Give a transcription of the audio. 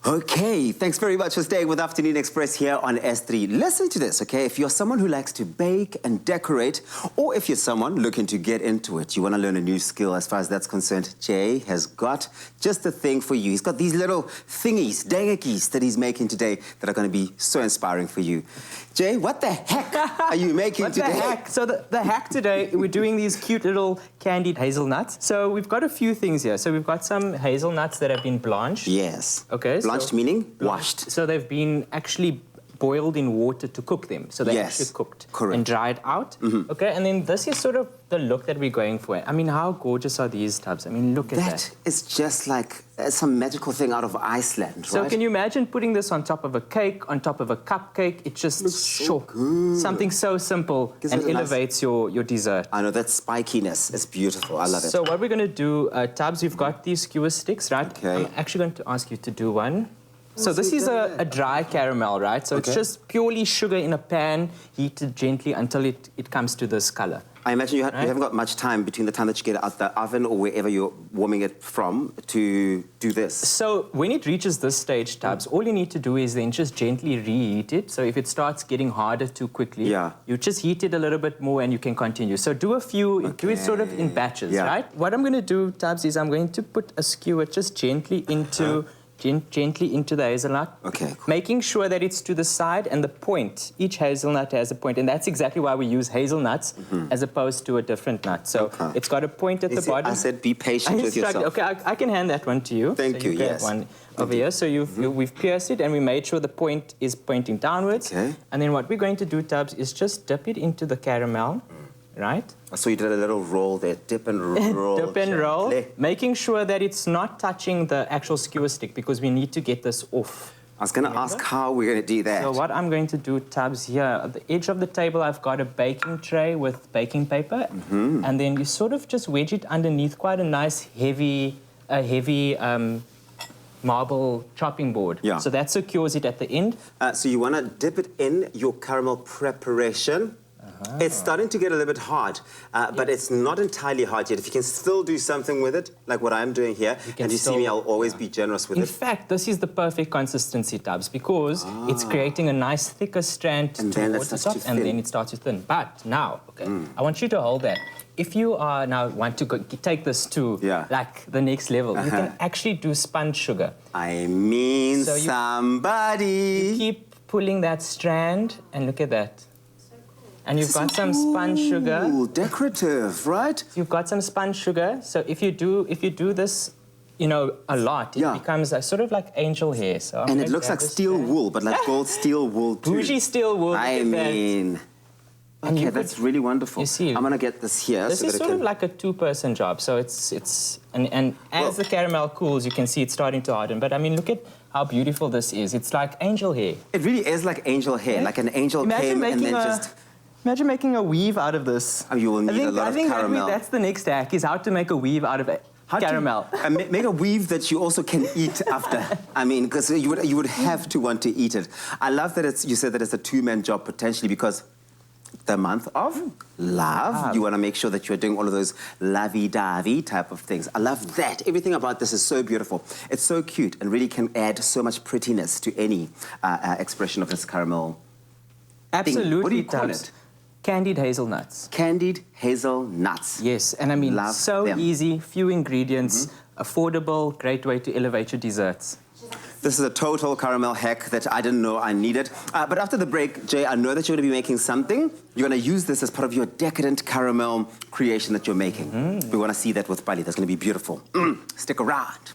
Okay, thanks very much for staying with Afternoon Express here on S3. Listen to this, okay? If you're someone who likes to bake and decorate, or if you're someone looking to get into it, you want to learn a new skill as far as that's concerned, Jay has got just the thing for you. He's got these little thingies, dengekis that he's making today that are going to be so inspiring for you. Jay, what the heck are you making today? What the heck? So the hack today, we're doing these cute little candied hazelnuts. So we've got a few things here. So we've got some hazelnuts that have been blanched. Yes. Okay. Blanched meaning washed. So they've been actually boiled in water to cook them. So they're actually cooked and dried out. Okay, and then this is sort of the look that we're going for. I mean, how gorgeous are these tubs? I mean, look at that. That is just like some magical thing out of Iceland, right? So can you imagine putting this on top of a cake, on top of a cupcake? It just looks so good. Something so simple and elevates your dessert. I know, that spikiness is beautiful. I love it. So what we're going to do, Tubbs, we've got these skewer sticks, right? Okay. I'm actually going to ask you to do one. So this is a dry caramel, right? So it's just purely sugar in a pan, heated gently until it comes to this color. I imagine you haven't got much time between the time that you get it out the oven or wherever you're warming it from to do this. So when it reaches this stage, Tubbs, all you need to do is then just gently reheat it. So if it starts getting harder too quickly, you just heat it a little bit more and you can continue. So do a few, do it sort of in batches, right? What I'm going to do, Tubbs, is I'm going to put a skewer just gently into... Gently into the hazelnut. Okay, cool. Making sure that it's to the side and the point. Each hazelnut has a point, and that's exactly why we use hazelnuts as opposed to a different nut. So it's got a point at the bottom. I said be patient with yourself. Okay, I can hand that one to you. Thank you, yes. One over here. So we've pierced it, and we made sure the point is pointing downwards. Okay. And then what we're going to do, Tubbs, is just dip it into the caramel. Right? So you did a little roll there, dip and roll. Dip and roll, making sure that it's not touching the actual skewer stick because we need to get this off. I was going to ask how we're going to do that. So what I'm going to do, Tubbs, here, at the edge of the table, I've got a baking tray with baking paper. And then you sort of just wedge it underneath quite a nice, heavy marble chopping board. So that secures it at the end. So you want to dip it in your caramel preparation. It's starting to get a little bit hard, but it's not entirely hard yet. If you can still do something with it, like what I'm doing here, and you see me, I'll always be generous with it. In fact, this is the perfect consistency, Tubbs, because it's creating a nice thicker strand towards the top, and then it starts to thin. But now, I want you to hold that. If you are now want to take this to like the next level, you can actually do spun sugar. I mean, so somebody. You keep pulling that strand, and look at that. And you've got some spun sugar. Ooh, decorative, right? You've got some spun sugar. So if you do this, you know, a lot, it becomes a, sort of like angel hair. So and it looks like steel wool, but like gold steel wool too. Bougie steel wool. I mean, okay, that's really wonderful. You see, I'm gonna get this here. This is sort of like a two-person job. So it's and as the caramel cools, you can see it's starting to harden. But I mean, look at how beautiful this is. It's like angel hair. It really is like angel hair, like an angel came and then just. Imagine making a weave out of this. Oh, you will need a lot of caramel. That's the next hack, is how to make a weave out of caramel. Make a weave that you also can eat after. I mean, because you would have to want to eat it. I love that you said that it's a two-man job potentially because the month of love, you want to make sure that you're doing all of those lovey-dovey type of things. I love that. Everything about this is so beautiful. It's so cute and really can add so much prettiness to any expression of this caramel. Absolutely. What do you call it? Candied hazelnuts. Candied hazelnuts. Yes, and I mean, so easy, few ingredients, affordable, great way to elevate your desserts. This is a total caramel hack that I didn't know I needed. But after the break, Jay, I know that you're going to be making something. You're going to use this as part of your decadent caramel creation that you're making. We want to see that with Bali. That's going to be beautiful. Stick around.